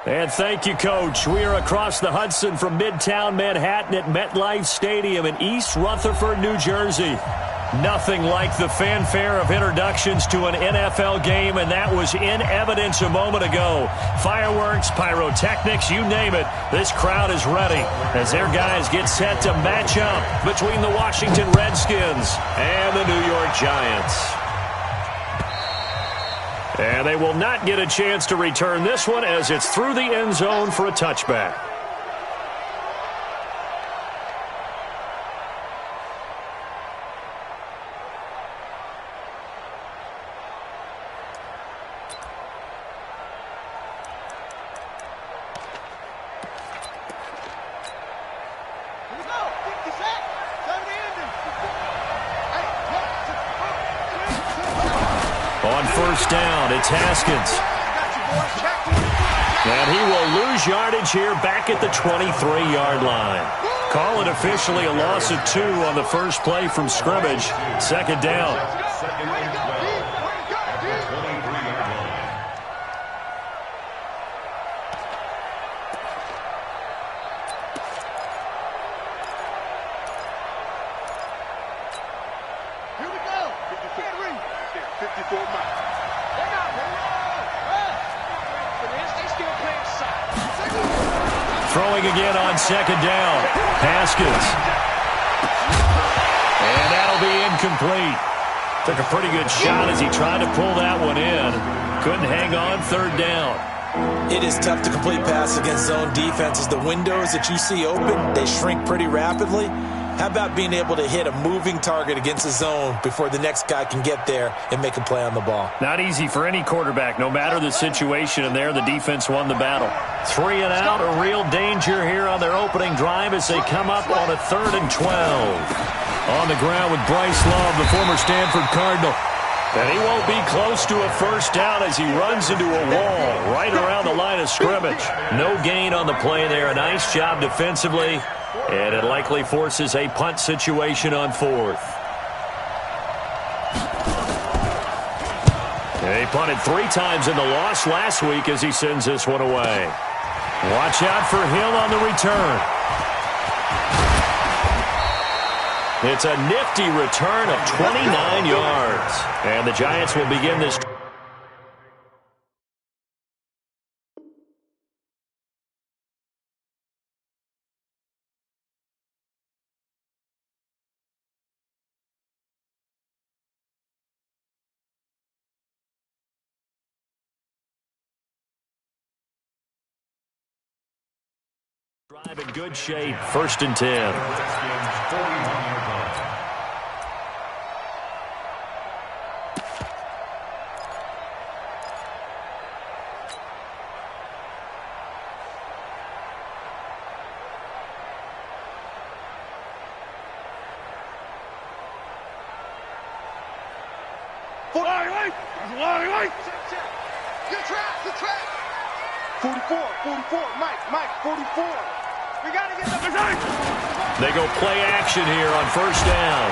And thank you, Coach. We are across the Hudson from Midtown Manhattan at MetLife Stadium in East Rutherford, New Jersey. Nothing like the fanfare of introductions to an NFL game, and that was in evidence a moment ago. Fireworks, pyrotechnics, you name it. This crowd is ready as their guys get set to match up between the Washington Redskins and the New York Giants. And they will not get a chance to return this one as it's through the end zone for a touchback. Down, it's Haskins. And he will lose yardage here back at the 23-yard line. Call it officially a loss of 2 on the first play from scrimmage. Second down. Here we go. 54 miles. Throwing again on second down. Haskins. And that'll be incomplete. Took a pretty good shot as he tried to pull that one in. Couldn't hang on third down. It is tough to complete passes against zone defenses. The windows that you see open, they shrink pretty rapidly. How about being able to hit a moving target against a zone before the next guy can get there and make a play on the ball? Not easy for any quarterback, no matter the situation, and there the defense won the battle. 3 and out, a real danger here on their opening drive as they come up on a 3rd and 12. On the ground with Bryce Love, the former Stanford Cardinal. And he won't be close to a first down as he runs into a wall right around the line of scrimmage. No gain on the play there. A nice job defensively. And it likely forces a punt situation on 4th. He punted 3 times in the loss last week as he sends this one away. Watch out for Hill on the return. It's a nifty return of 29 yards. And the Giants will begin this. Drive in good shape. 1st and 10. Good track. 44, Mike, 44. We got to get number 9. They go play action here on 1st down.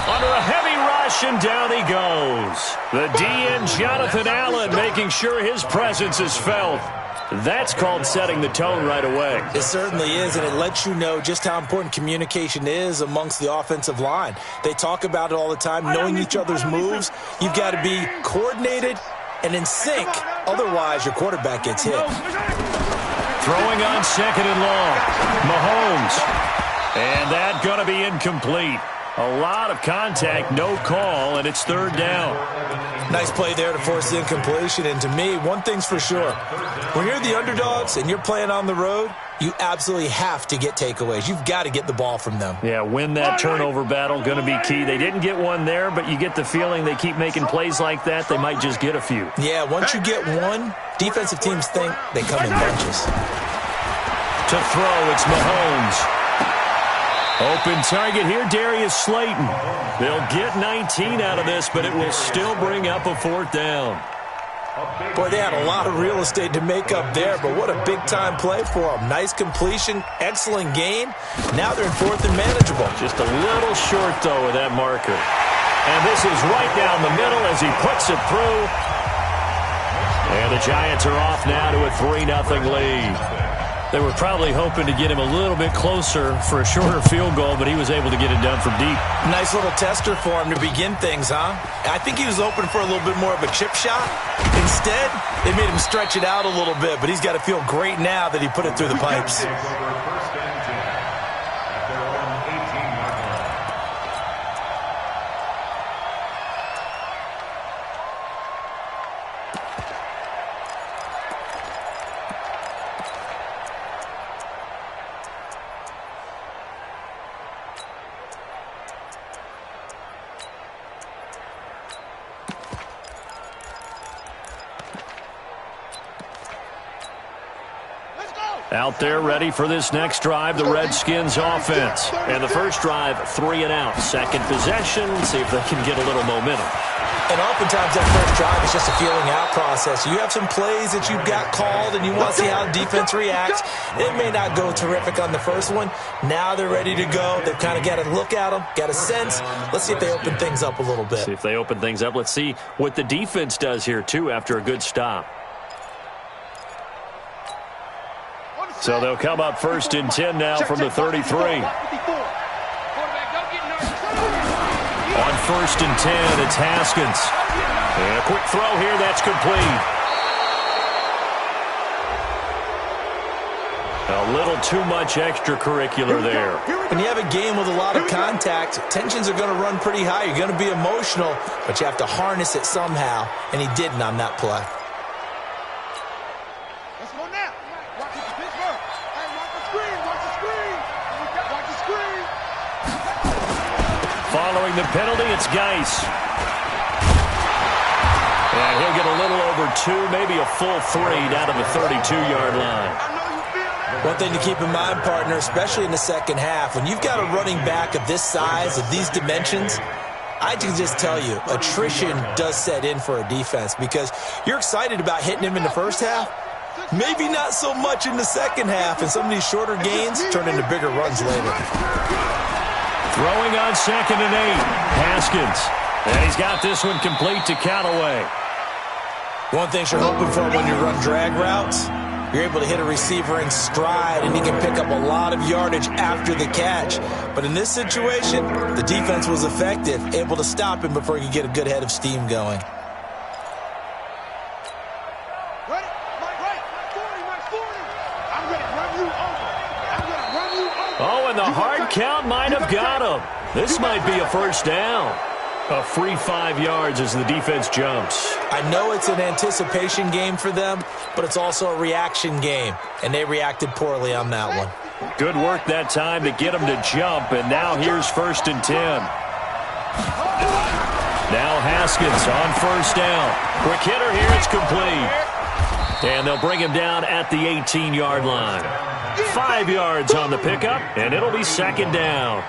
Under a heavy rush, and down he goes. The DN, Jonathan Allen, making sure his presence is felt. That's called setting the tone right away. It certainly is, and it lets you know just how important communication is amongst the offensive line. They talk about it all the time, knowing each other's moves. You've got to be coordinated and in sync. Otherwise, your quarterback gets hit. Throwing on 2nd and long. Mahomes. And that's going to be incomplete. A lot of contact, no call, and it's 3rd down. Nice play there to force the incompletion. And to me, one thing's for sure. When you're the underdogs and you're playing on the road, you absolutely have to get takeaways. You've got to get the ball from them. Yeah, win that turnover battle, going to be key. They didn't get one there, but you get the feeling they keep making plays like that, they might just get a few. Yeah, once you get one, defensive teams think they come in bunches. To throw, it's Mahomes. Open target here, Darius Slayton. They'll get 19 out of this, but it will still bring up a 4th down. Boy, they had a lot of real estate to make up there, but what a big-time play for them. Nice completion, excellent gain. Now they're in 4th and manageable. Just a little short, though, with that marker. And this is right down the middle as he puts it through. And the Giants are off now to a 3-0 lead. They were probably hoping to get him a little bit closer for a shorter field goal, but he was able to get it done from deep. Nice little tester for him to begin things, huh? I think he was open for a little bit more of a chip shot. Instead, they made him stretch it out a little bit, but he's got to feel great now that he put it through the pipes. Out there ready for this next drive, the Redskins offense. And the first drive, 3 and out. Second possession, see if they can get a little momentum. And oftentimes that first drive is just a feeling out process. You have some plays that you've got called and you want to see how the defense reacts. It may not go terrific on the first one. Now they're ready to go. They've kind of got to look at them, got a sense. Let's see if they open things up a little bit. See if they open things up. Let's see what the defense does here, too, after a good stop. So they'll come up 1st and 10 now from the 33. On 1st and 10, it's Haskins. And a quick throw here, that's complete. A little too much extracurricular there. When you have a game with a lot of contact, tensions are going to run pretty high. You're going to be emotional, but you have to harness it somehow, and he didn't on that play. Following the penalty, it's Geis. And he'll get a little over 2, maybe a full 3 down to the 32-yard line. One thing to keep in mind, partner, especially in the second half, when you've got a running back of this size, of these dimensions, I can just tell you, attrition does set in for a defense because you're excited about hitting him in the first half. Maybe not so much in the second half, and some of these shorter gains turn into bigger runs later. Throwing on 2nd and 8, Haskins. And he's got this one complete to Callaway. One thing you're hoping for when you run drag routes, you're able to hit a receiver in stride, and he can pick up a lot of yardage after the catch. But in this situation, the defense was effective, able to stop him before he could get a good head of steam going. Oh, and the hard count might have got him. This might be a first down. A free 5 yards as the defense jumps. I know it's an anticipation game for them, but it's also a reaction game, and they reacted poorly on that one. Good work that time to get them to jump, and now here's 1st and 10. Now Haskins on 1st down. Quick hitter here, it's complete. And they'll bring him down at the 18-yard line. 5 yards on the pickup, and it'll be 2nd down.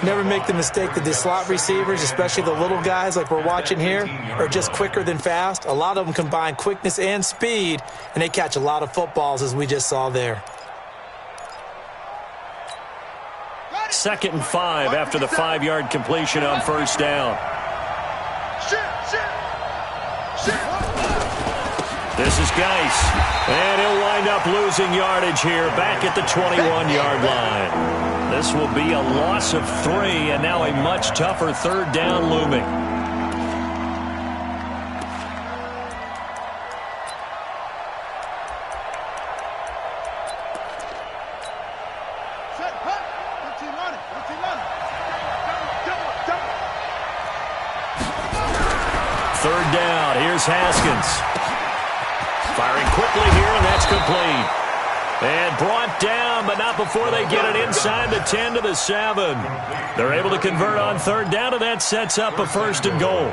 Never make the mistake that the slot receivers, especially the little guys like we're watching here, are just quicker than fast. A lot of them combine quickness and speed, and they catch a lot of footballs, as we just saw there. 2nd and 5 after the 5-yard completion on 1st down. This is Geis, and he'll wind up losing yardage here back at the 21-yard line. This will be a loss of 3, and now a much tougher 3rd down looming. Third down, here's Haskins. Firing quickly here, and that's complete. And brought down, but not before they get it inside the 10 to the 7. They're able to convert on 3rd down, and that sets up a 1st and goal.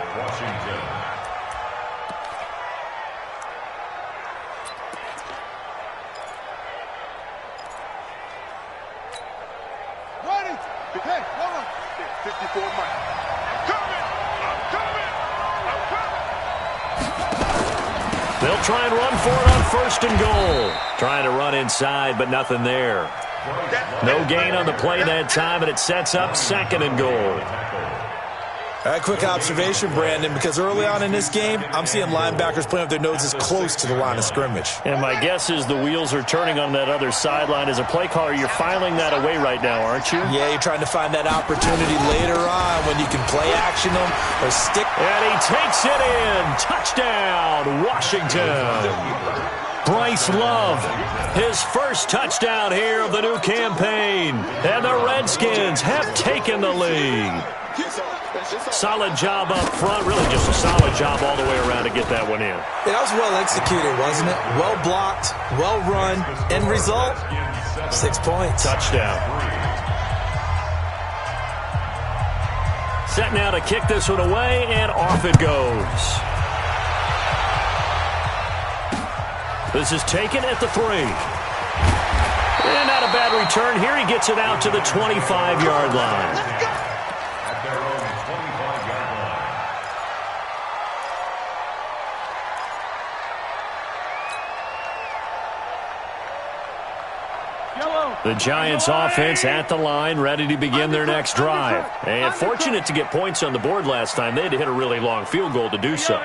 Ready? Hey, hold on. 54 Mike. They'll try and run for it on 1st and goal. Trying to run inside, but nothing there. No gain on the play that time, and it sets up 2nd and goal. All right, quick observation, Brandon, because early on in this game, I'm seeing linebackers playing with their noses close to the line of scrimmage. And my guess is the wheels are turning on that other sideline. As a play caller, you're filing that away right now, aren't you? Yeah, you're trying to find that opportunity later on when you can play action them or stick. And he takes it in. Touchdown, Washington. Bryce Love, his first touchdown here of the new campaign. And the Redskins have taken the lead. Solid job up front, really just a solid job all the way around to get that one in. That was well executed, wasn't it? Well blocked, well run, end result, 6 points. Touchdown. Set now to kick this one away, and off it goes. This is taken at the 3. And not a bad return here. He gets it out to the 25-yard line. The Giants offense at the line, ready to begin their next drive. And fortunate to get points on the board last time. They had to hit a really long field goal to do so.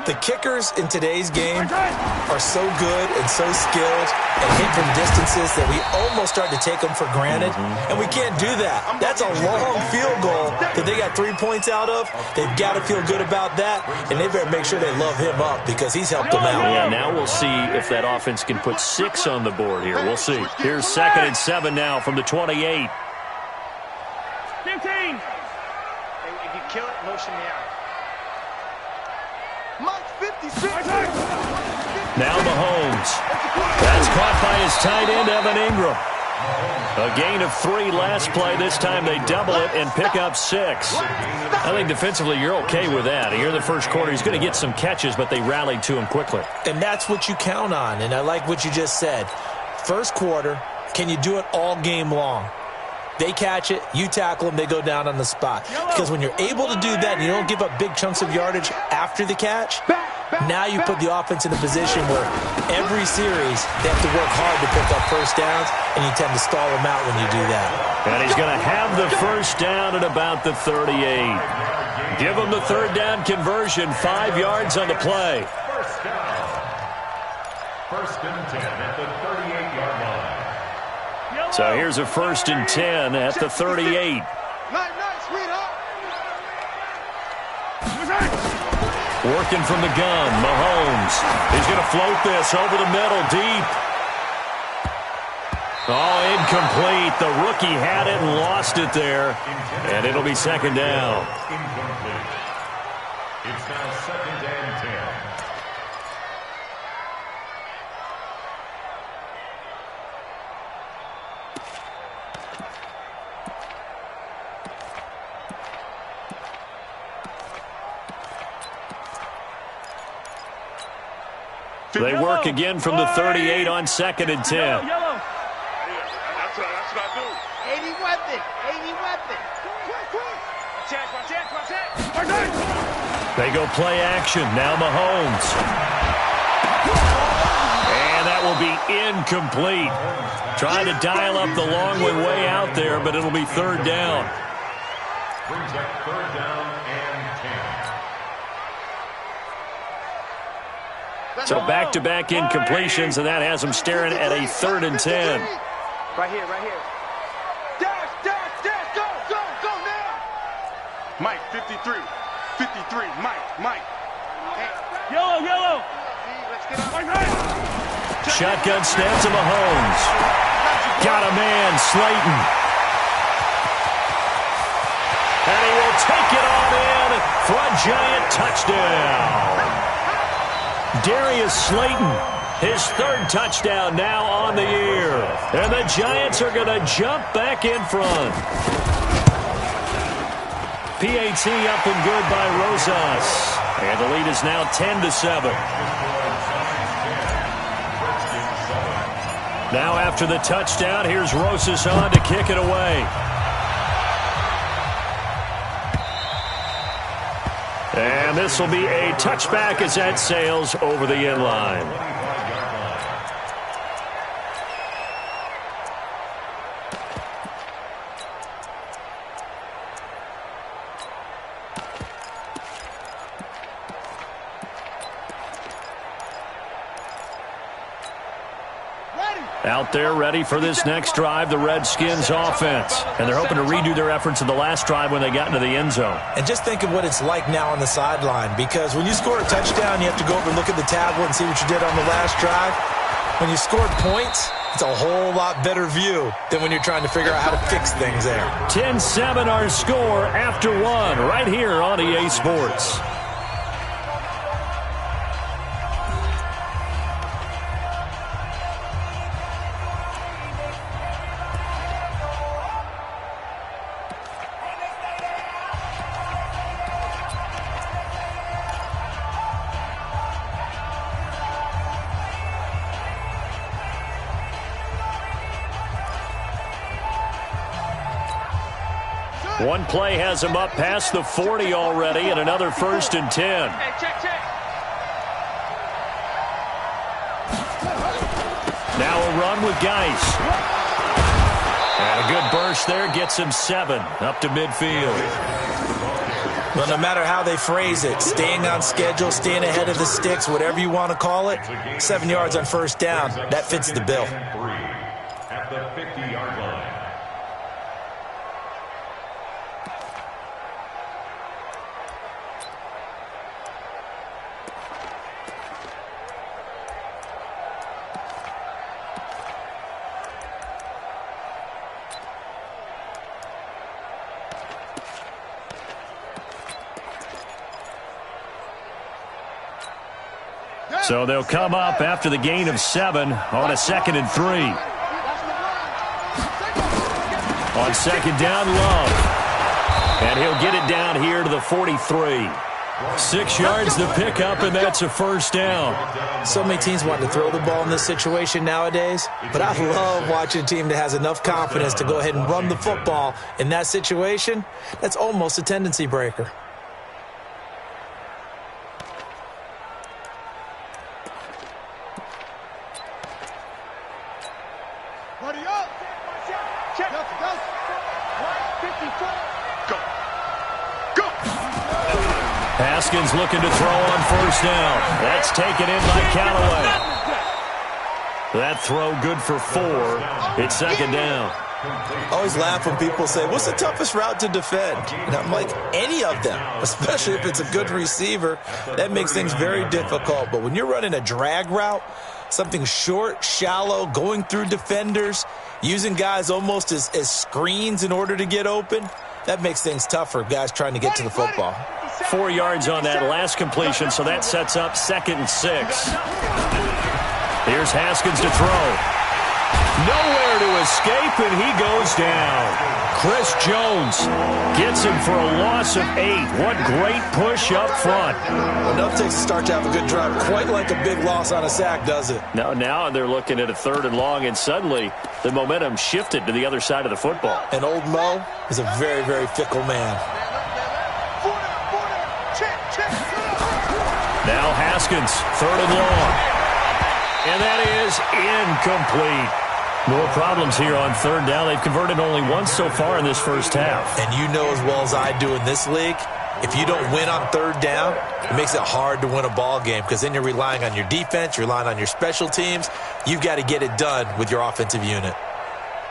The kickers in today's game are so good and so skilled and hit from distances that we almost start to take them for granted, and we can't do that. That's a long field goal that they got 3 points out of. They've got to feel good about that, and they better make sure they love him up because he's helped them out. Yeah, now we'll see if that offense can put 6 on the board here. We'll see. Here's 2nd and 7 now from the 28. 15. If you kill it, motion me out. Mike 56. Now Mahomes. That's caught by his tight end, Evan Ingram. A gain of 3 last play. This time they double it and pick up 6. I think defensively you're okay with that. Here in the first quarter, he's going to get some catches, but they rallied to him quickly. And that's what you count on, and I like what you just said. First quarter, can you do it all game long? They catch it, you tackle them, they go down on the spot. Because when you're able to do that and you don't give up big chunks of yardage after the catch, now you put the offense in a position where every series they have to work hard to pick up first downs, and you tend to stall them out when you do that. And he's going to have the first down at about the 38. Give him the third down conversion, 5 yards on the play. First and 10 at the 38-yard line. So here's a 1st and 10 at the 38. Working from the gun, Mahomes. He's going to float this over the middle, deep. Oh, incomplete. The rookie had it and lost it there. And it'll be 2nd down. Incomplete. It's now 2nd and 10. They work again from the 38 on 2nd and 10. That's what I do. 80 weapon. 80 weapon. They go play action. Now Mahomes. And that will be incomplete. Trying to dial up the long way out there, but it'll be 3rd down. Brings up 3rd down and 10. So back-to-back incompletions, and that has them staring at a 3rd and 10. Right here, right here. Dash, dash, dash, go, go, go now. Mike, 53. 53, Mike. Hey. Yellow. Let's get up. Shotgun snap to Mahomes. Got a man, Slayton. And he will take it on in for a giant touchdown. Darius Slayton, his 3rd touchdown now on the year. And the Giants are going to jump back in front. PAT up and good by Rosas. And the lead is now 10-7. Now after the touchdown, here's Rosas on to kick it away. And this will be a touchback as that sails over the end line. Out there ready for this next drive, the Redskins offense. And they're hoping to redo their efforts in the last drive when they got into the end zone. And just think of what it's like now on the sideline, because when you score a touchdown, you have to go over and look at the tablet and see what you did on the last drive. When you scored points, it's a whole lot better view than when you're trying to figure out how to fix things there. 10-7 our score after one right here on EA Sports. One play has him up past the 40 already, and another 1st and 10. Now a run with Geis. And a good burst there gets him 7 up to midfield. Well, no matter how they phrase it, staying on schedule, staying ahead of the sticks, whatever you want to call it, 7 yards on 1st down, that fits the bill. At the 50-yard line. So they'll come up after the gain of 7 on a 2nd and 3. On 2nd down, Love. And he'll get it down here to the 43. 6 yards to pick up, and that's a 1st down. So many teams want to throw the ball in this situation nowadays, but I love watching a team that has enough confidence to go ahead and run the football in that situation. That's almost a tendency breaker. Haskins looking to throw on 1st down. That's taken in by Callaway. That throw good for 4. It's 2nd down. I always laugh when people say, what's the toughest route to defend? And I'm like, any of them, especially if it's a good receiver. That makes things very difficult. But when you're running a drag route, something short, shallow, going through defenders, using guys almost as screens in order to get open, that makes things tough for guys trying to get to the football. 4 yards on that last completion, so that sets up 2nd and 6. Here's Haskins to throw. Nowhere to escape, and he goes down. Chris Jones gets him for a loss of 8. What great push up front. Enough takes to start to have a good drive. Quite like a big loss on a sack, does it? Now they're looking at a 3rd and long, and suddenly the momentum shifted to the other side of the football. And old Mo is a very, very fickle man. Now Haskins, 3rd and long. And that is incomplete. More problems here on 3rd down. They've converted only once so far in this first half. And you know as well as I do in this league, if you don't win on 3rd down, it makes it hard to win a ball game because then you're relying on your defense, you're relying on your special teams. You've got to get it done with your offensive unit.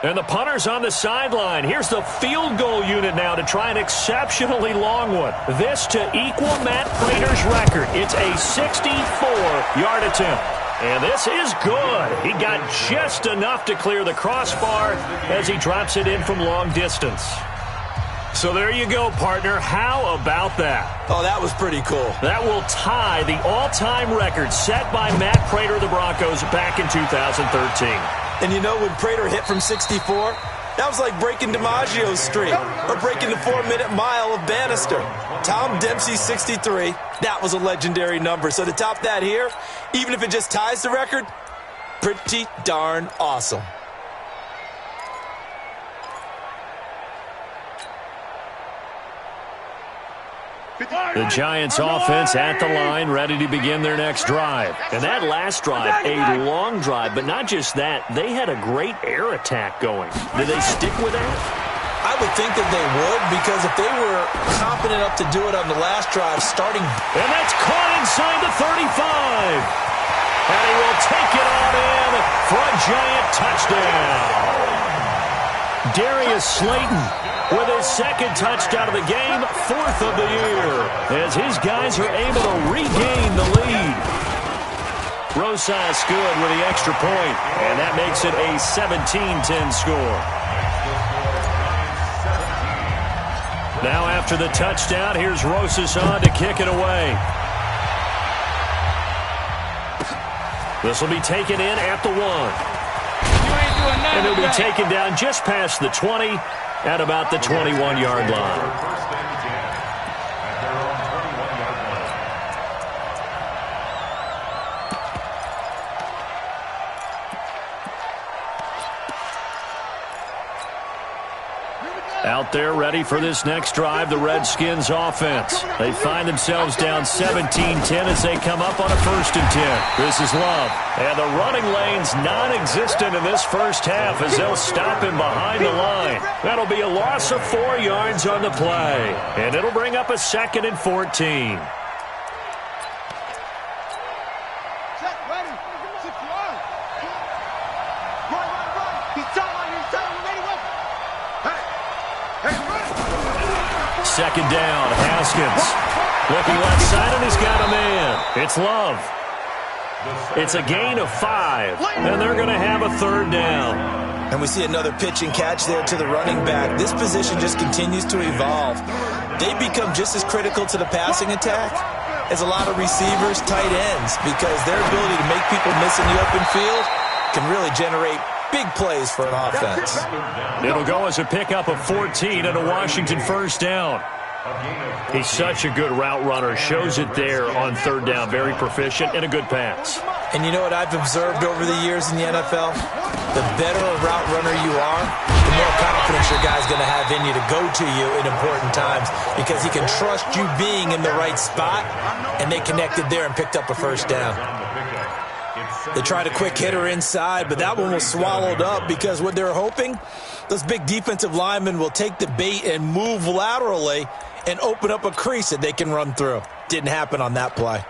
And the punter's on the sideline. Here's the field goal unit now to try an exceptionally long one. This to equal Matt Prater's record. It's a 64-yard attempt. And this is good. He got just enough to clear the crossbar as he drops it in from long distance. So there you go, partner. How about that? Oh, that was pretty cool. That will tie the all-time record set by Matt Prater of the Broncos back in 2013. And you know, when Prater hit from 64, that was like breaking DiMaggio's streak or breaking the 4-minute mile of Bannister. Tom Dempsey's 63, that was a legendary number. So to top that here, even if it just ties the record, pretty darn awesome. The Giants offense at the line, ready to begin their next drive. And that last drive, a long drive, but not just that, they had a great air attack going. Did they stick with that? I would think that they would, because if they were confident enough to do it on the last drive, starting... And that's caught inside the 35. And he will take it on in for a Giant touchdown. Darius Slayton with his second touchdown of the game, 4th of the year, as his guys are able to regain the lead. Rosas good with the extra point, and that makes it a 17-10 score. Now after the touchdown, here's Rosas on to kick it away. This will be taken in at the 1. And it'll be taken down just past the 20 at about the 21-yard line. Out there ready for this next drive, the Redskins offense. They find themselves down 17-10 as they come up on a 1st and 10. This is Love. And the running lane's non-existent in this first half as they'll stop him behind the line. That'll be a loss of 4 yards on the play. And it'll bring up a 2nd and 14. Second down, Haskins. Looking left side, and he's got a man. It's Love. It's a gain of 5, and they're going to have a 3rd down. And we see another pitch and catch there to the running back. This position just continues to evolve. They become just as critical to the passing attack as a lot of receivers, tight ends, because their ability to make people miss in the open field can really generate big plays for an offense. It'll go as a pickup of 14 and a Washington 1st down. He's such a good route runner. Shows it there on 3rd down. Very proficient and a good pass. And you know what I've observed over the years in the NFL? The better a route runner you are, the more confidence your guy's going to have in you to go to you in important times because he can trust you being in the right spot, and they connected there and picked up a 1st down. They tried a quick hitter inside, but that one was swallowed up because what they're hoping, those big defensive linemen will take the bait and move laterally and open up a crease that they can run through. Didn't happen on that play.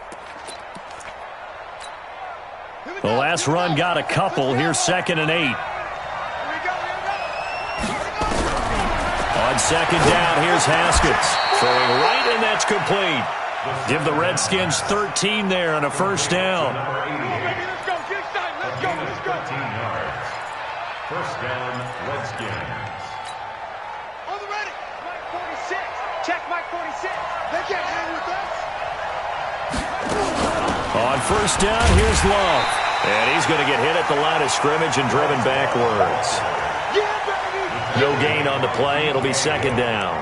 The last run got a couple. Here's 2nd and 8. On 2nd down, here's Haskins. Throwing right, and that's complete. Give the Redskins 13 there on a 1st down. 1st down, Redskins. On the ready. Mike 46. Check Mike 46. They can't hang with us. On 1st down, here's Love. And he's going to get hit at the line of scrimmage and driven backwards. No gain on the play. It'll be 2nd down.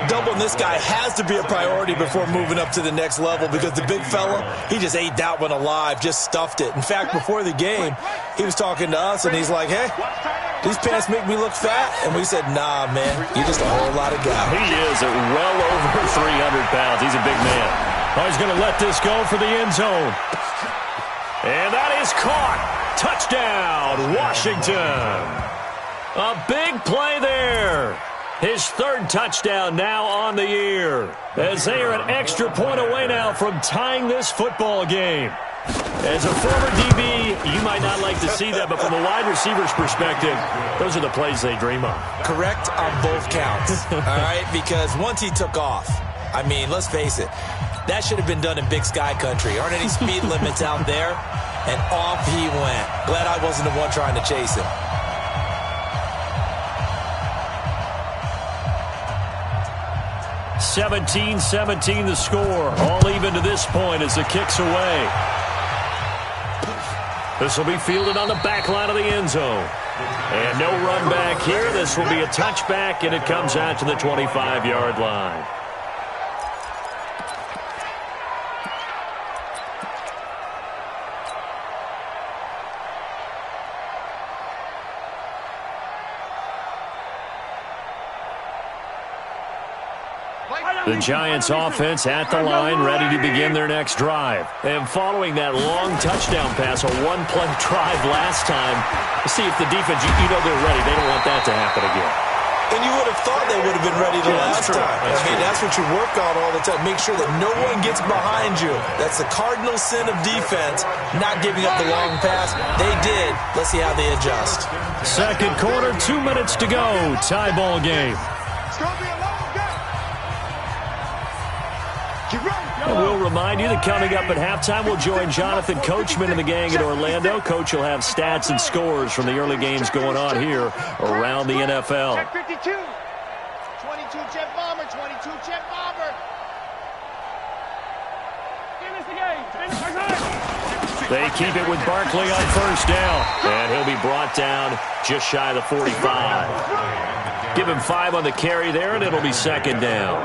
Doubling this guy has to be a priority before moving up to the next level because the big fella, he just ate that one alive, just stuffed it. In fact, before the game, he was talking to us, and he's like, hey, these pants make me look fat. And we said, nah, man, you're just a whole lot of guy. He is at well over 300 pounds. He's a big man. Oh, he's going to let this go for the end zone. And that is caught. Touchdown, Washington. A big play there. His 3rd touchdown now on the year, as they are an extra point away now from tying this football game. As a former DB, you might not like to see that, but from a wide receiver's perspective, those are the plays they dream of. Correct on both counts, all right? Because once he took off, I mean, let's face it, that should have been done in Big Sky country. Aren't any speed limits out there? And off he went. Glad I wasn't the one trying to chase him. (17-17) the score. All even to this point as the kick's away. This will be fielded on the back line of the end zone. And no run back here. This will be a touchback, and it comes out to the 25-yard line. The Giants offense at the line, ready to begin their next drive. And following that long touchdown pass, a one-play drive last time, see if the defense, you know they're ready. They don't want that to happen again. And you would have thought they would have been ready the last time. I mean, that's what you work on all the time. Make sure that no one gets behind you. That's the cardinal sin of defense, not giving up the long pass. They did. Let's see how they adjust. Second quarter, 2 minutes to go. Tie ball game. It's going to be a long game. Get ready. And we'll remind you that coming up at halftime, we'll join Jonathan Coachman and the gang in Orlando. Coach will have stats and scores from the early games going on here around the NFL. Check 52. 22 jet bomber, 22 jet bomber. Finish the game. They keep it with Barkley on first down. And he'll be brought down just shy of the 45. Give him 5 on the carry there, and it'll be second down.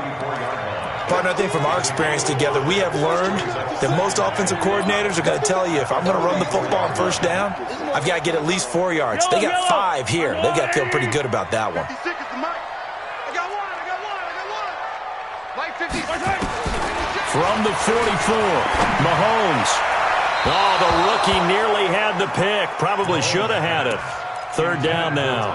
Partner, I think from our experience together, we have learned that most offensive coordinators are going to tell you, if I'm going to run the football on first down, I've got to get at least 4 yards. They got 5 here. They've got to feel pretty good about that one. 56 is the mic. I got one. Light 50. From the 44, Mahomes. Oh, the rookie nearly had the pick. Probably should have had it. Third down now.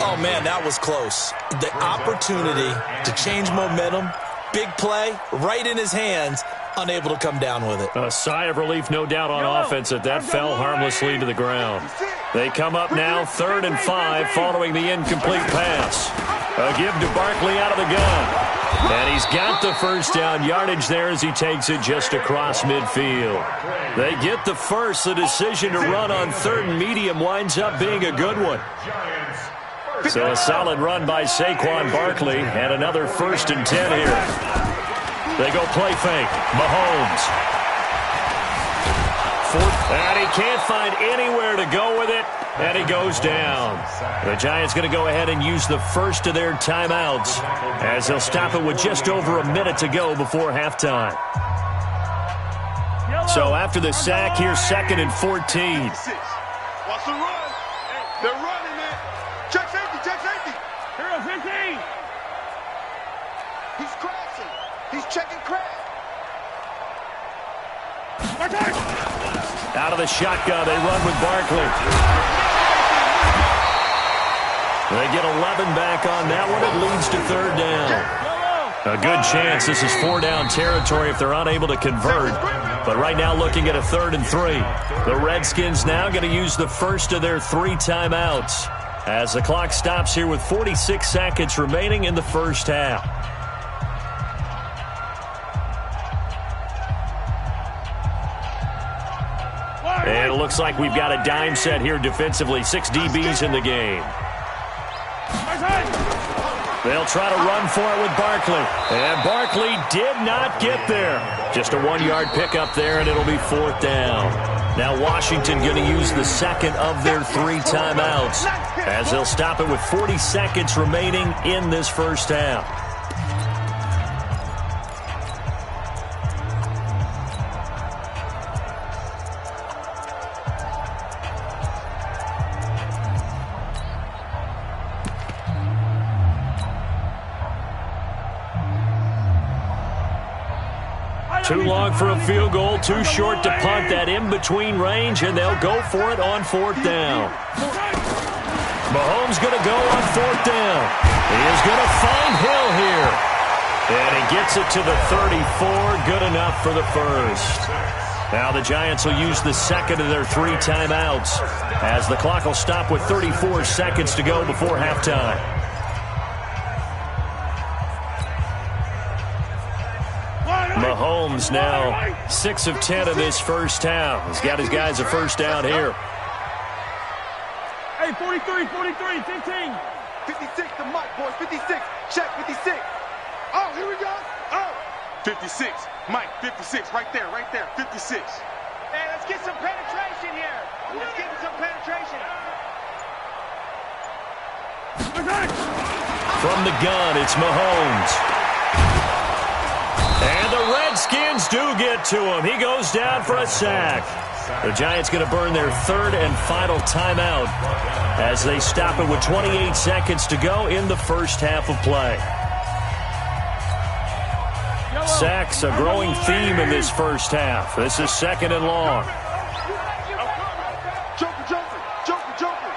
Oh, man, that was close. The opportunity to change momentum, big play, right in his hands, unable to come down with it. A sigh of relief, no doubt, on offense that fell harmlessly to the ground. They come up now, 3rd and 5, following the incomplete pass. A give to Barkley out of the gun. And he's got the first down yardage there as he takes it just across midfield. They get the first. The decision to run on 3rd and medium winds up being a good one. So a solid run by Saquon Barkley and another 1st and 10 here. They go play fake. Mahomes. And he can't find anywhere to go with it, and he goes down. The Giants going to go ahead and use the first of their timeouts as they'll stop it with just over a minute to go before halftime. So after the sack, here's 2nd and 14. Watch the run. They're running, man. Check safety. Hero 15. He's crashing. He's checking crash. Out of the shotgun, they run with Barkley. They get 11 back on that one. It leads to 3rd down. A good chance this is 4-down territory if they're unable to convert. But right now looking at a 3rd and 3. The Redskins now going to use the first of their 3 timeouts as the clock stops here with 46 seconds remaining in the first half. And it looks like we've got a dime set here defensively. 6 DBs in the game. They'll try to run for it with Barkley. And Barkley did not get there. Just a 1-yard pickup there, and it'll be 4th down. Now Washington going to use the 2nd of their 3 timeouts as they'll stop it with 40 seconds remaining in this first half. Too long for a field goal, too short to punt. That in-between range, and they'll go for it on 4th down. Mahomes going to go on 4th down. He is going to find Hill here. And he gets it to the 34. Good enough for the first. Now the Giants will use the 2nd of their 3 timeouts as the clock will stop with 34 seconds to go before halftime. Mahomes now 6 of 10 in this first half. He's got his guys a first down here. Hey, 43, 15. 56, the mic, boys. 56. Check 56. Oh, here we go. Oh. 56. Mike, 56. Right there. 56. Hey, let's get some penetration here. Let's get some penetration. From the gun, it's Mahomes. And the Redskins do get to him. He goes down for a sack. The Giants going to burn their 3rd and final timeout as they stop it with 28 seconds to go in the first half of play. Sacks, a growing theme in this first half. This is 2nd and long. Joker.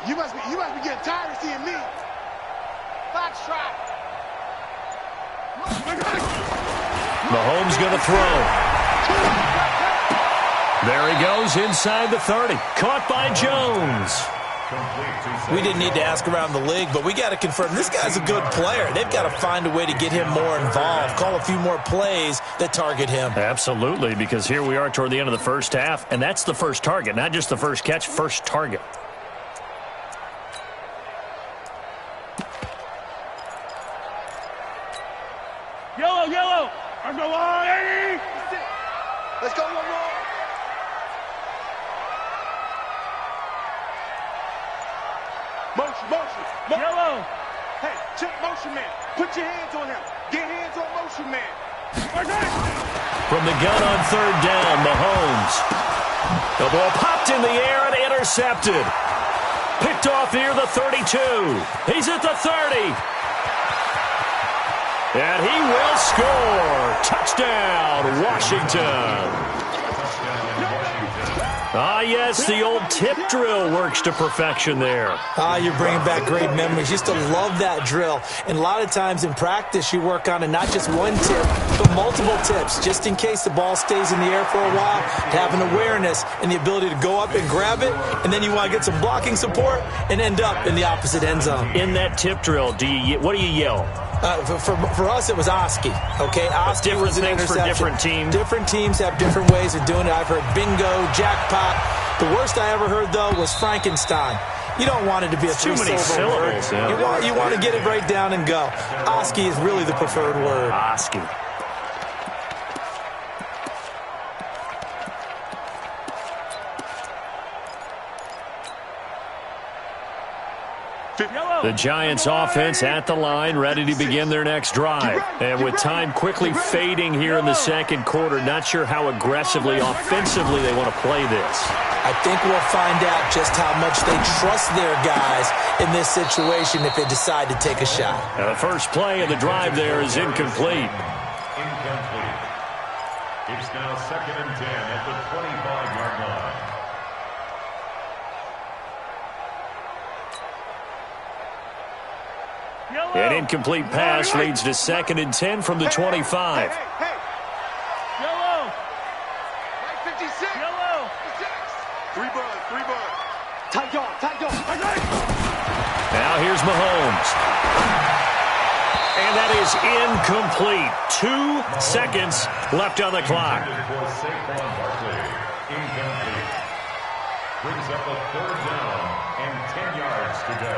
You must be getting tired of seeing me. Foxtrot. Mahomes going to throw. There he goes inside the 30. Caught by Jones. We didn't need to ask around the league, but we got to confirm this guy's a good player. They've got to find a way to get him more involved, call a few more plays that target him. Absolutely, because here we are toward the end of the first half, and that's the first target, not just the first catch, first target. Yellow. I'm the line. Let's go one more. Motion. Yellow. Hey, check motion man. Put your hands on him. Get hands on motion man. From the gun on third down, Mahomes. The ball popped in the air and intercepted. Picked off near the 32. He's at the 30. And he will score. Touchdown, Washington. Ah, yes, the old tip drill works to perfection there. You're bringing back great memories. Used to love that drill. And a lot of times in practice, you work on it, not just one tip, but multiple tips, just in case the ball stays in the air for a while, to have an awareness and the ability to go up and grab it, and then you want to get some blocking support and end up in the opposite end zone. In that tip drill, what do you yell? For us, it was Oski. Okay, Oski different was an things interception. for different teams. Different teams have different ways of doing it. I've heard bingo, jackpot. The worst I ever heard, though, was Frankenstein. You don't want it to be a too many syllables. Yeah. You want to get it right down and go. Oski is really the preferred word. Oski. The Giants offense at the line, ready to begin their next drive. And with time quickly fading here in the second quarter, not sure how aggressively, offensively they want to play this. I think we'll find out just how much they trust their guys in this situation if they decide to take a shot. Now the first play of the drive there is incomplete. Incomplete. It's now 2nd and 10 at the 25-yard line. An incomplete pass leads to 2nd and 10 from the 25. Yellow. 56. Yellow. 3 bud. Tight dog. Now here's Mahomes. And that is incomplete. 2 seconds left on the clock. Incomplete. Brings up a 3rd down and 10 yards to go.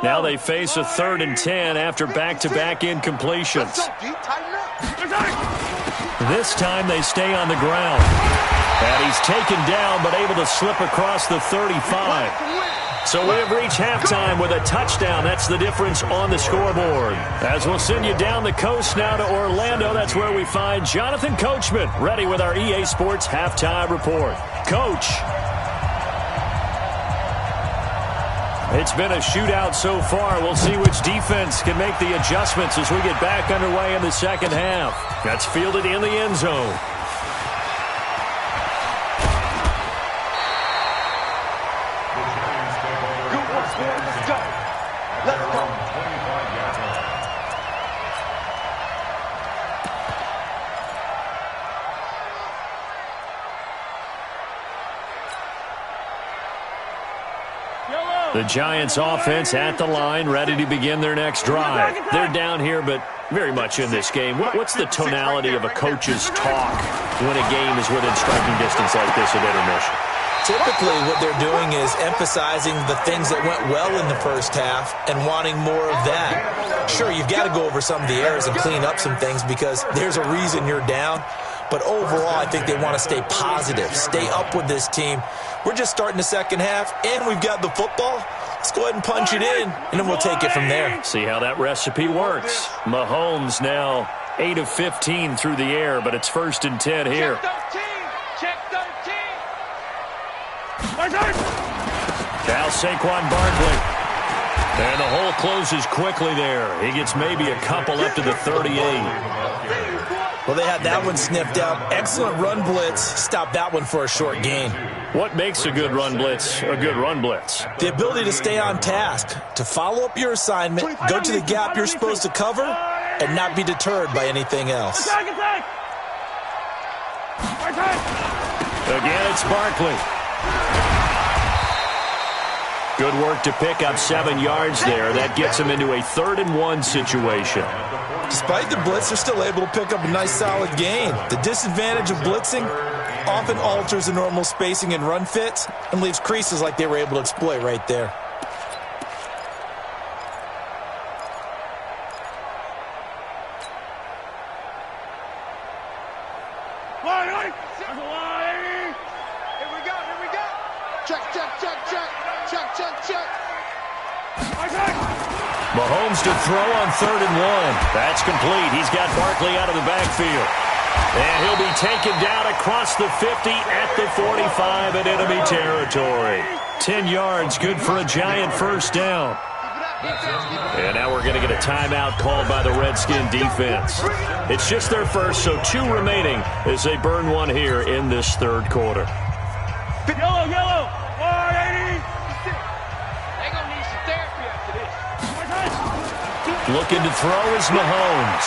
Now they face a 3rd and 10 after back-to-back incompletions. This time they stay on the ground. And he's taken down but able to slip across the 35. So we have reached halftime with a touchdown. That's the difference on the scoreboard. As we'll send you down the coast now to Orlando, that's where we find Jonathan Coachman ready with our EA Sports Halftime Report. Coach. It's been a shootout so far. We'll see which defense can make the adjustments as we get back underway in the second half. That's fielded in the end zone. Let's go. The Giants offense at the line, ready to begin their next drive. They're down here, but very much in this game. What's the tonality of a coach's talk when a game is within striking distance like this at intermission? Typically, what they're doing is emphasizing the things that went well in the first half and wanting more of that. Sure, you've got to go over some of the errors and clean up some things because there's a reason you're down. But overall, I think they want to stay positive, stay up with this team. We're just starting the second half, and we've got the football. Let's go ahead and punch it in, and then we'll take it from there. See how that recipe works. Mahomes now 8 of 15 through the air, but it's 1st and 10 here. Check 13. Now Saquon Barkley. And the hole closes quickly there. He gets maybe a couple up to the 38. Well, they had that one sniffed out. Excellent run blitz. Stopped that one for a short gain. What makes a good run blitz a good run blitz? The ability to stay on task, to follow up your assignment, go to the gap you're supposed to cover, and not be deterred by anything else. Again, it's Barkley. Good work to pick up 7 yards there. That gets him into a 3rd-and-1 situation. Despite the blitz, they're still able to pick up a nice, solid gain. The disadvantage of blitzing often alters the normal spacing and run fits and leaves creases like they were able to exploit right there. Mahomes to throw on 3rd-and-1. That's complete. He's got Barkley out of the backfield. And he'll be taken down across the 50 at the 45 in enemy territory. 10 yards, good for a giant first down. And now we're going to get a timeout called by the Redskin defense. It's just their first, so 2 remaining as they burn one here in this 3rd quarter. Yellow, 480. They're going to need some therapy after this. Looking to throw is Mahomes.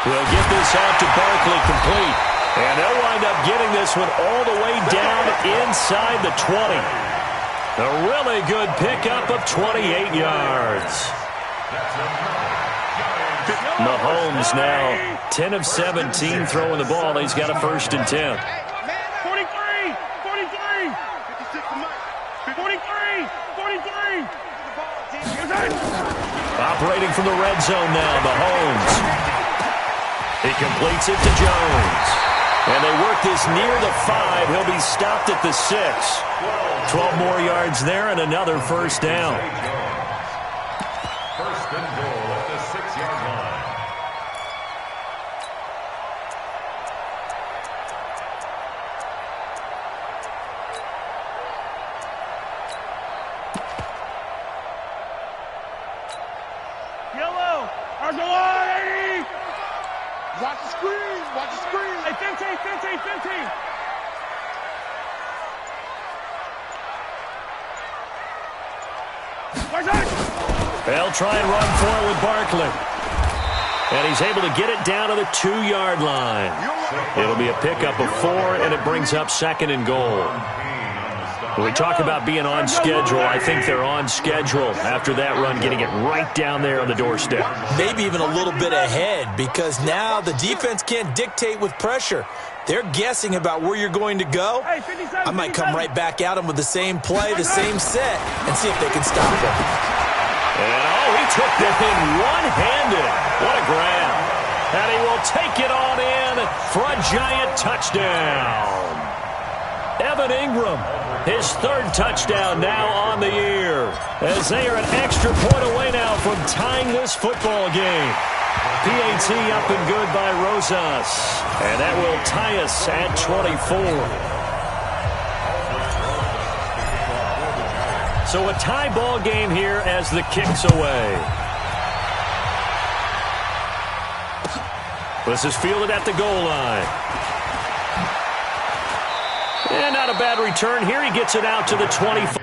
He'll get this out to Barkley complete. And they'll wind up getting this one all the way down inside the 20. A really good pickup of 28 yards. Mahomes now 10 of 17 throwing the ball. He's got a 1st and 10. 43. 43. Operating from the red zone now, Mahomes. He completes it to Jones. And they work this near the 5. He'll be stopped at the 6. 12 more yards there and another 1st down. 1st and goal at the 6-yard line. Yellow, Argolani. Watch the screen. Hey, 15. They'll try and run for it with Barkley. And he's able to get it down to the 2-yard line. It'll be a pickup of 4, and it brings up 2nd and goal. When we talk about being on schedule, I think they're on schedule after that run, getting it right down there on the doorstep. Maybe even a little bit ahead, because now the defense can't dictate with pressure. They're guessing about where you're going to go. I might come right back at them with the same play, the same set, and see if they can stop them. And, he took that thing one-handed. What a grab. And he will take it on in for a giant touchdown. Evan Ingram, his 3rd touchdown now on the year, as they are an extra point away now from tying this football game. PAT up and good by Rosas, and that will tie us at 24. So a tie ball game here as the kick's away. This is fielded at the goal line. And not a bad return here. He gets it out to the 25.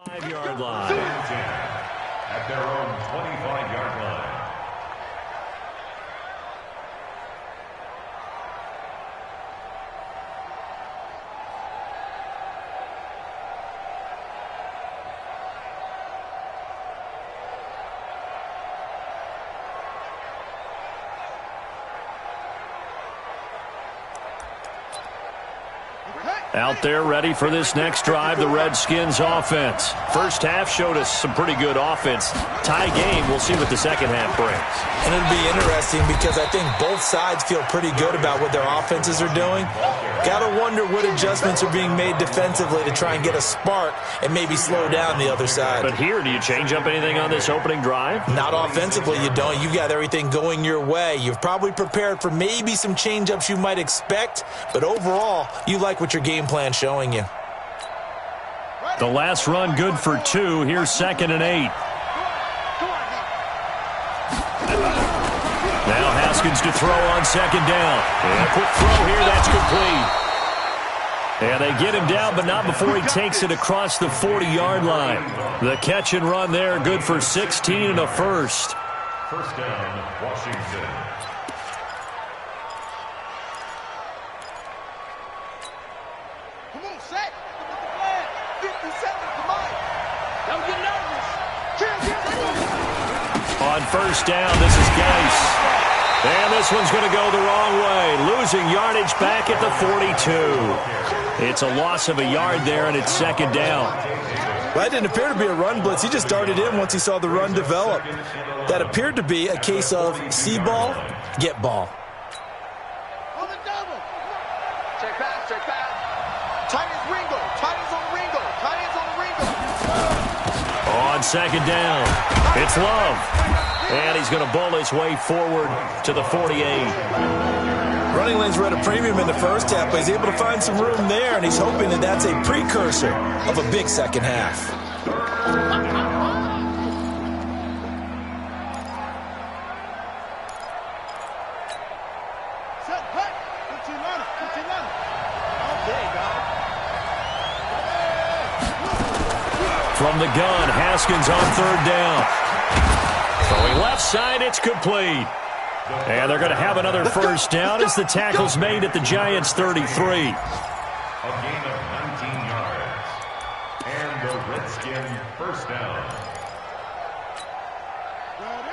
Five-yard line. At their own 25-yard line. Out there ready for this next drive, the Redskins offense. First half showed us some pretty good offense. Tie game, we'll see what the second half brings. And it'll be interesting because I think both sides feel pretty good about what their offenses are doing. Got to wonder what adjustments are being made defensively to try and get a spark and maybe slow down the other side. But here, do you change up anything on this opening drive? Not offensively, you don't. You've got everything going your way. You've probably prepared for maybe some change-ups you might expect, but overall, you like what your game plan showing you. The last run good for 2. Here's 2nd and 8. Now Haskins to throw on 2nd down. And a quick throw here, that's complete. And they get him down, but not before he takes it across the 40-yard line. The catch and run there, good for 16 and a first. First down, Washington. Come on, set. 50 seconds, come on. Don't get nervous. On first down, this is Geis. And this one's going to go the wrong way. Losing yardage back at the 42. It's a loss of a yard there, and it's 2nd down. Well, that didn't appear to be a run blitz. He just darted in once he saw the run develop. That appeared to be a case of see ball, get ball. On the double. Check pass, check pass. Tight ends Ringo. Tight ends on Ringo. Tight ends on Ringo. On 2nd down, it's Love. And he's going to bowl his way forward to the 48. Running lanes were at a premium in the first half, but he's able to find some room there, and he's hoping that that's a precursor of a big second half. Set, cut. 15 runner. 15 runner. Okay, guys. From the gun, Haskins on 3rd down. Throwing left side, it's complete. And they're going to have another first down as the tackle's made at the Giants' 33. A gain of 19 yards. And the Redskin first down.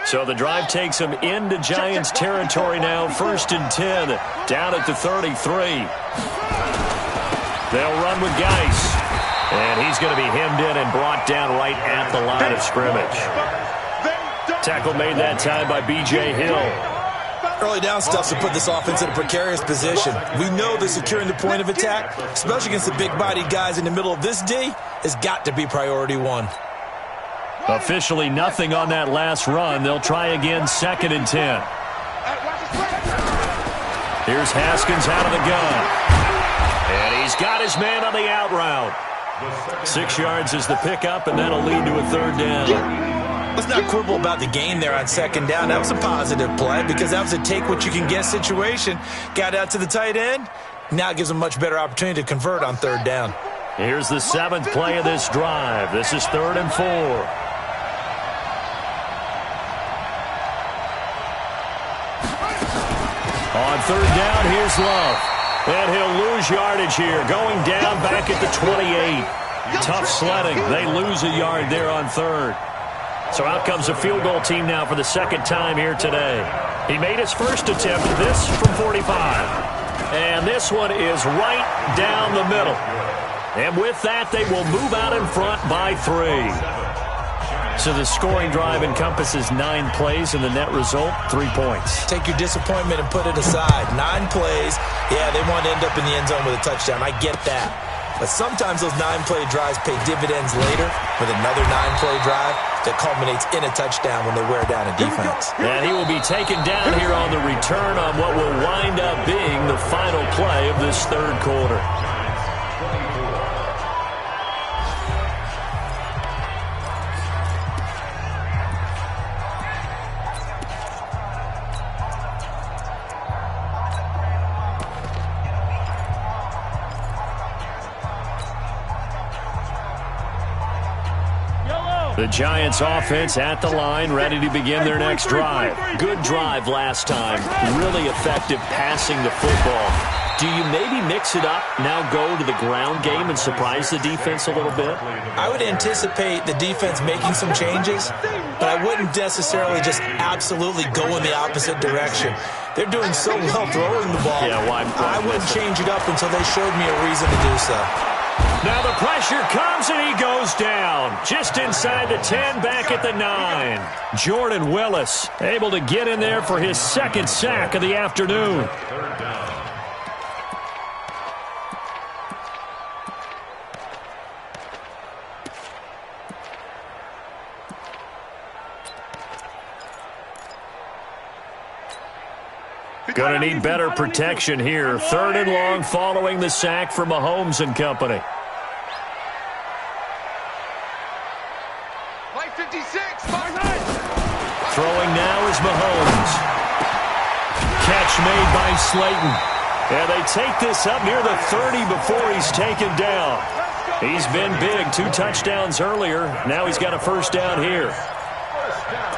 So the drive takes them into Giants territory now. 1st and 10, down at the 33. They'll run with Geis. And he's going to be hemmed in and brought down right at the line of scrimmage. Tackle made that time by B.J. Hill. Early down stuff to put this offense in a precarious position. We know that securing the point of attack, especially against the big-bodied guys in the middle of this D, has got to be priority 1. Officially nothing on that last run. They'll try again, 2nd and 10. Here's Haskins out of the gun. And he's got his man on the out route. 6 yards is the pickup, and that'll lead to a 3rd down. Let's not quibble about the gain there on 2nd down. That was a positive play because that was a take-what-you-can-get situation. Got out to the tight end. Now it gives them a much better opportunity to convert on 3rd down. Here's the 7th play of this drive. This is 3rd and 4. On 3rd down, here's Love. And he'll lose yardage here. Going down back at the 28. Tough sledding. They lose a yard there on 3rd. So out comes a field goal team now for the 2nd time here today. He made his first attempt, this from 45. And this one is right down the middle. And with that, they will move out in front by 3. So the scoring drive encompasses 9 plays, and the net result, 3 points. Take your disappointment and put it aside. 9 plays. Yeah, they want to end up in the end zone with a touchdown. I get that. But sometimes those 9-play drives pay dividends later with another 9-play drive that culminates in a touchdown when they wear down a defense. And he will be taken down here on the return on what will wind up being the final play of this 3rd quarter. The Giants offense at the line, ready to begin their next drive. Good drive last time. Really effective passing the football. Do you maybe mix it up, now go to the ground game and surprise the defense a little bit? I would anticipate the defense making some changes, but I wouldn't necessarily just absolutely go in the opposite direction. They're doing so well throwing the ball. Yeah, why I wouldn't change it up until they showed me a reason to do so. Now the pressure comes and he goes down. Just inside the 10, back at the 9. Jordan Willis able to get in there for his second sack of the afternoon. Third down. Going to need better protection here. Third and long following the sack from Mahomes and company. Play 56. Throwing now is Mahomes. Catch made by Slayton. And they take this up near the 30 before he's taken down. He's been big. 2 touchdowns earlier. Now he's got a first down here. First down.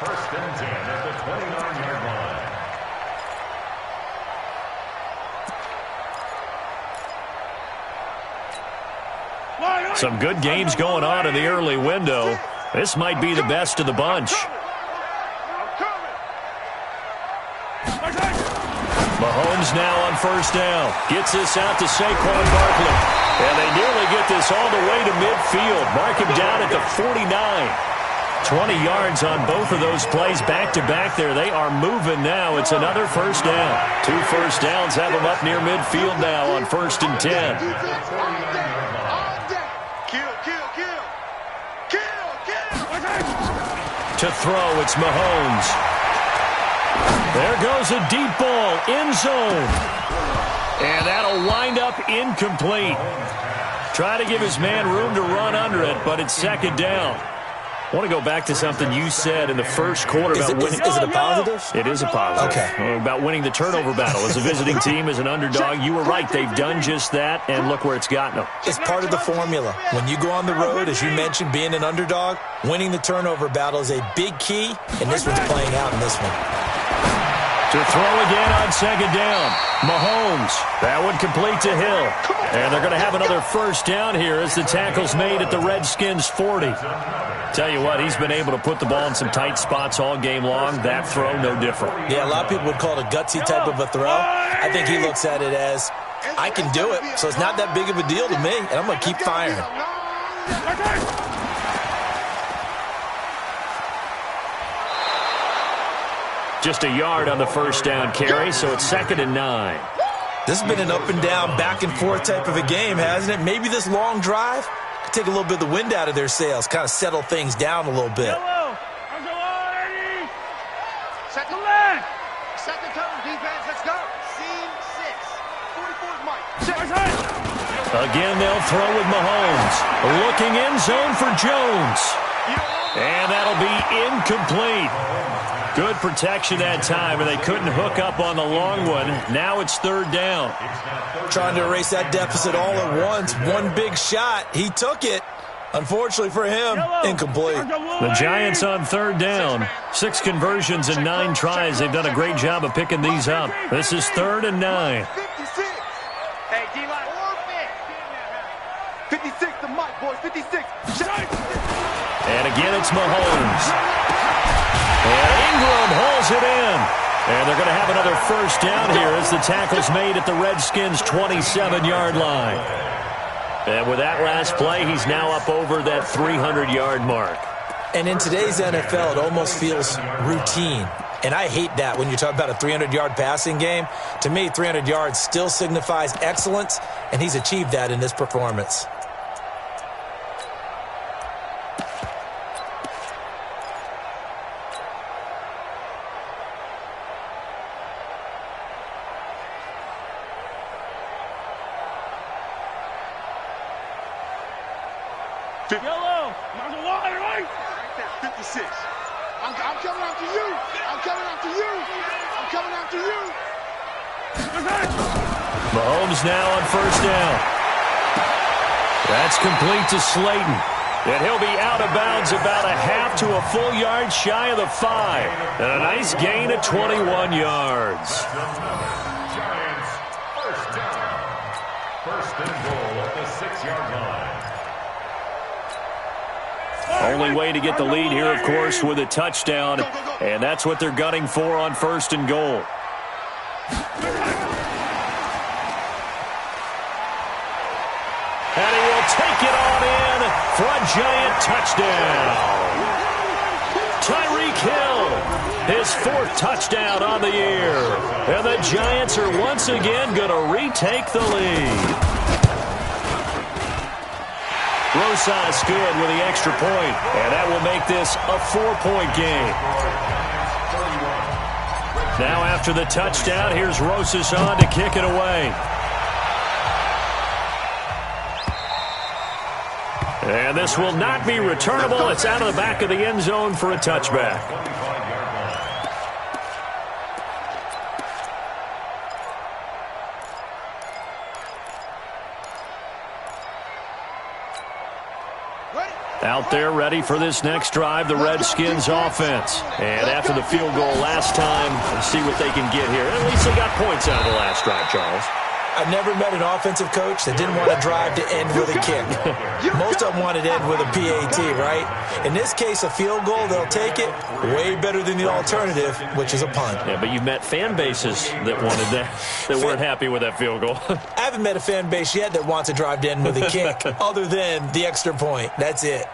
First and 10 at the 29-yard line. Some good games going on in the early window. This might be the best of the bunch. Mahomes now on first down. Gets this out to Saquon Barkley. And they nearly get this all the way to midfield. Mark him down at the 49. 20 yards on both of those plays back-to-back there. They are moving now. It's another first down. 2 first downs have them up near midfield now on first and 10. To throw, it's Mahomes. There goes a deep ball, end zone. And that'll wind up incomplete. Try to give his man room to run under it, but it's second down. I want to go back to something you said in the first quarter about winning. Is it a positive? It is a positive. Okay. About winning the turnover battle. As a visiting team, as an underdog, you were right. They've done just that, and look where it's gotten them. It's part of the formula. When you go on the road, as you mentioned, being an underdog, winning the turnover battle is a big key, and this one's playing out in this one. To throw again on second down. Mahomes. That one complete to Hill. And they're going to have another first down here as the tackle's made at the Redskins' 40. Tell you what, he's been able to put the ball in some tight spots all game long. That throw, no different. Yeah, a lot of people would call it a gutsy type of a throw. I think he looks at it as, I can do it, so it's not that big of a deal to me, and I'm going to keep firing. Just a yard on the first down carry, so it's second and 9. This has been an up and down, back and forth type of a game, hasn't it? Maybe this long drive could take a little bit of the wind out of their sails, kind of settle things down a little bit. Second leg. Second cover defense. Let's go. Scene 6. 44's Mike. Again, they'll throw with Mahomes. Looking in zone for Jones. And that'll be incomplete. Good protection that time, and they couldn't hook up on the long one. Now it's third down. Trying to erase that deficit all at once. One big shot. He took it. Unfortunately for him, incomplete. The Giants on third down. 6 conversions and 9 tries. They've done a great job of picking these up. This is third and 9. 56. Hey, D-line. 56 to Mike, boys. 56. And again, it's Mahomes. And Ingram hauls it in. And they're going to have another first down here as the tackle's made at the Redskins' 27-yard line. And with that last play, he's now up over that 300-yard mark. And in today's NFL, it almost feels routine. And I hate that when you talk about a 300-yard passing game. To me, 300 yards still signifies excellence, and he's achieved that in this performance. Yellow! There's a wide right! 56. I'm coming after you! I'm coming after you! I'm coming after you! Mahomes now on first down. That's complete to Slayton. And he'll be out of bounds about a half to a full yard shy of the 5. And a nice gain of 21 yards. 46-yard line. Only way to get the lead here, of course, with a touchdown, and that's what they're gunning for on 1st and goal. And he will take it on in for a giant touchdown. Tyreek Hill, his 4th touchdown on the year. And the Giants are once again going to retake the lead. Rosas good with the extra point, and that will make this a 4-point game. Now after the touchdown, here's Rosas on to kick it away. And this will not be returnable. It's out of the back of the end zone for a touchback. Out there ready for this next drive, the Redskins offense. And after the field goal last time, let's see what they can get here. At least they got points out of the last drive, Charles. I've never met an offensive coach that didn't want to drive to end with a kick. Most of them wanted to end with a PAT, right? In this case, a field goal, they'll take it. Way better than the alternative, which is a punt. Yeah, but you've met fan bases that wanted that, that weren't happy with that field goal. I haven't met a fan base yet that wants to drive to end with a kick, other than the extra point. That's it.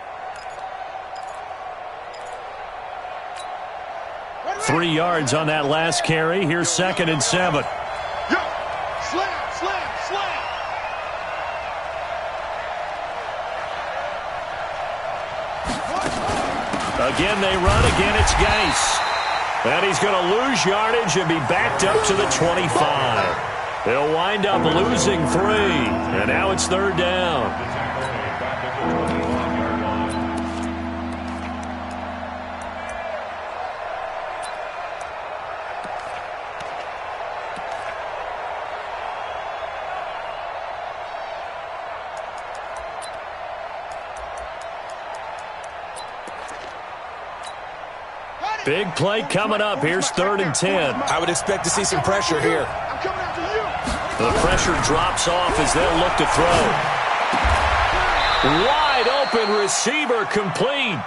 3 yards on that last carry. Here's 2nd and 7. Again, they run. Again, it's Geis. And he's going to lose yardage and be backed up to the 25. They'll wind up losing 3. And now it's 3rd down. Big play coming up. Here's 3rd and 10. I would expect to see some pressure here. The pressure drops off as they'll look to throw. Wide open receiver complete.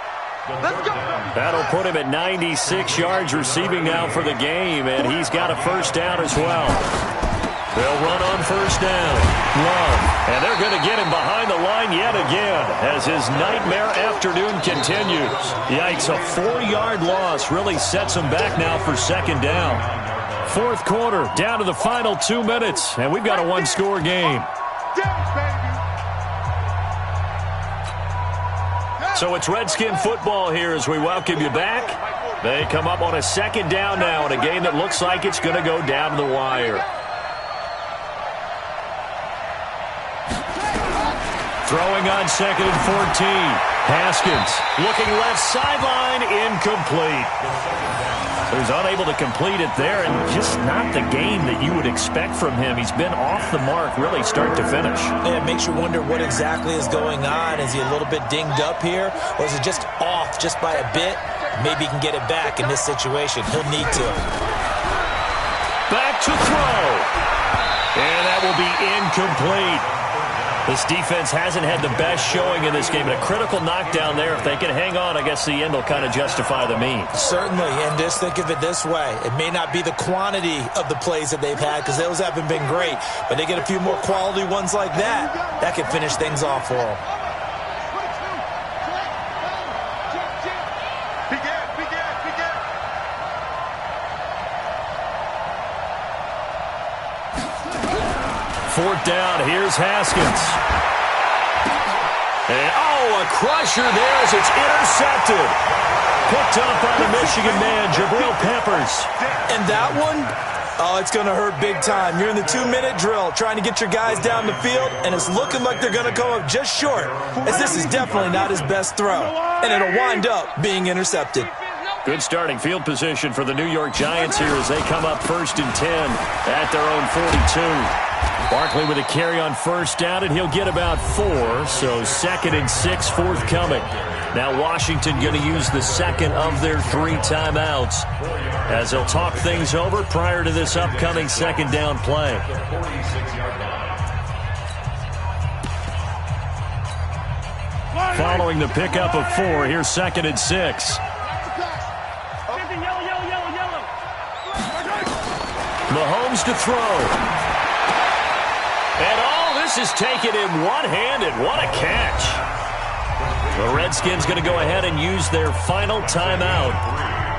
That'll put him at 96 yards receiving now for the game, and he's got a 1st down as well. They'll run on 1st down. Love. And they're going to get him behind the line yet again as his nightmare afternoon continues. Yikes, a 4-yard loss really sets him back now for 2nd down. 4th quarter, down to the final 2 minutes, and we've got a 1-score game. So it's Redskin football here as we welcome you back. They come up on a 2nd down now in a game that looks like it's going to go down to the wire. Throwing on 2nd and 14. Haskins looking left sideline, incomplete. He's unable to complete it there, and just not the game that you would expect from him. He's been off the mark really start to finish. Yeah, it makes you wonder what exactly is going on. Is he a little bit dinged up here, or is it just off just by a bit? Maybe he can get it back in this situation. He'll need to. Back to throw. And that will be incomplete. This defense hasn't had the best showing in this game, but a critical knockdown there. If they can hang on, I guess the end will kind of justify the means. Certainly, and just think of it this way. It may not be the quantity of the plays that they've had, because those haven't been great, but they get a few more quality ones like that. That could finish things off for them. Fourth down, here's Haskins. And, a crusher there as it's intercepted. Picked up by the Michigan man, Jabril Peppers. And that one, it's going to hurt big time. You're in the 2-minute drill trying to get your guys down the field, and it's looking like they're going to come up just short, as this is definitely not his best throw. And it'll wind up being intercepted. Good starting field position for the New York Giants here as they come up 1st and 10 at their own 42. Barkley with a carry on 1st down, and he'll get about 4, so 2nd and 6 forthcoming. Now Washington going to use the 2nd of their 3 timeouts as they'll talk things over prior to this upcoming 2nd down play. following the pickup of 4. Here's 2nd and 6. Mahomes to throw. And all this is taken in one-handed. What a catch. The Redskins going to go ahead and use their final timeout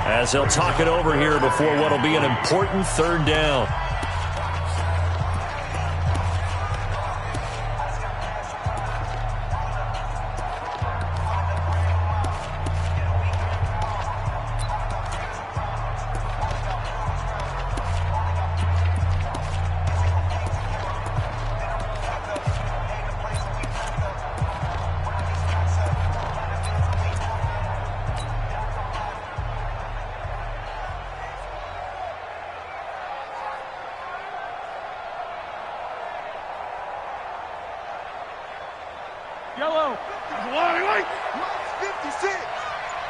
as they'll talk it over here before what will be an important 3rd down. Yellow. Wait. 56.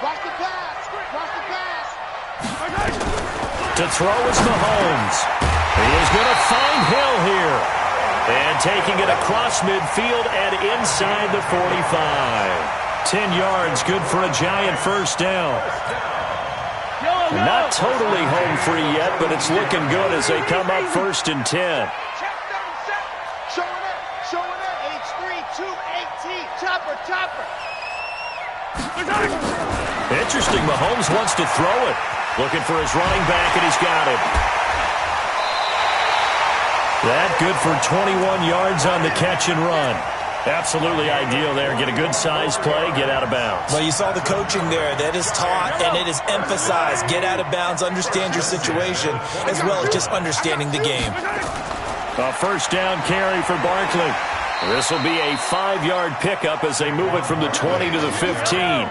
Watch the pass. Watch the pass. To throw is Mahomes. He is going to find Hill here. And taking it across midfield and inside the 45. 10 yards, good for a Giant 1st down. Not totally home free yet, but it's looking good as they come up 1st and 10. Chopper. Interesting. Mahomes wants to throw it. Looking for his running back, and he's got it. That good for 21 yards on the catch and run. Absolutely ideal there. Get a good size play, get out of bounds. Well, you saw the coaching there. That is taught and it is emphasized. Get out of bounds, understand your situation, as well as just understanding the game. A 1st down carry for Barkley. This will be a 5-yard pickup as they move it from the 20 to the 15.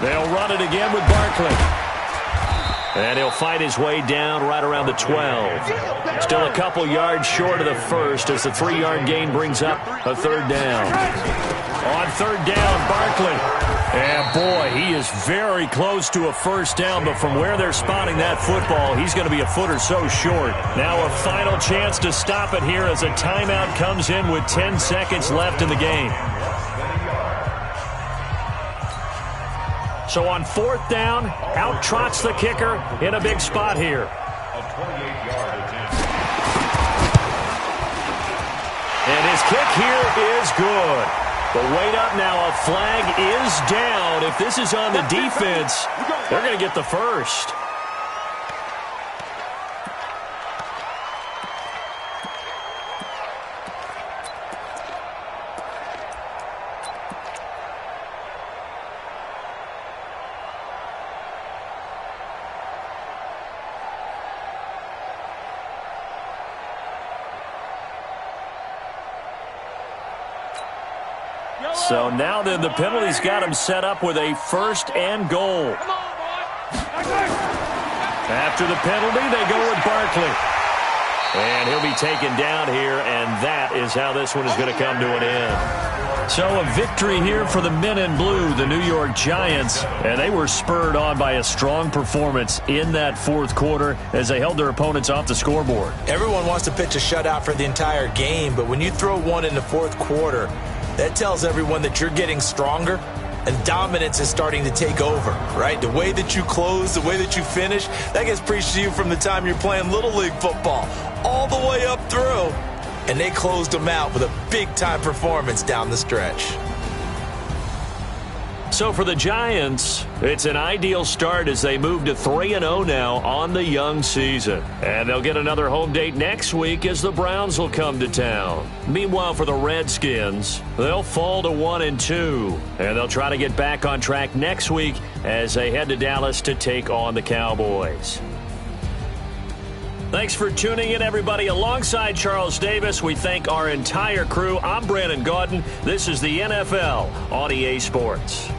They'll run it again with Barkley. And he'll fight his way down right around the 12. Still a couple yards short of the 1st as the 3-yard gain brings up a 3rd down. On 3rd down, Barkley. And boy, he is very close to a 1st down, but from where they're spotting that football, he's going to be a foot or so short. Now a final chance to stop it here as a timeout comes in with 10 seconds left in the game. So on 4th down, out trots the kicker in a big spot here. A 28-yard attempt. And his kick here is good. But wait up now, a flag is down. If this is on the defense, they're going to get the 1st. So now then the penalty's got him set up with a 1st and goal. After the penalty, they go with Barkley. And he'll be taken down here, and that is how this one is going to come to an end. So a victory here for the men in blue, the New York Giants, and they were spurred on by a strong performance in that 4th quarter as they held their opponents off the scoreboard. Everyone wants to pitch a shutout for the entire game, but when you throw one in the 4th quarter, that tells everyone that you're getting stronger and dominance is starting to take over, right? The way that you close, the way that you finish, that gets preached to you from the time you're playing Little League football all the way up through. And they closed them out with a big-time performance down the stretch. So for the Giants, it's an ideal start as they move to 3-0 now on the young season. And they'll get another home date next week as the Browns will come to town. Meanwhile, for the Redskins, they'll fall to 1-2. And they'll try to get back on track next week as they head to Dallas to take on the Cowboys. Thanks for tuning in, everybody. Alongside Charles Davis, we thank our entire crew. I'm Brandon Gaudin. This is the NFL on EA Sports.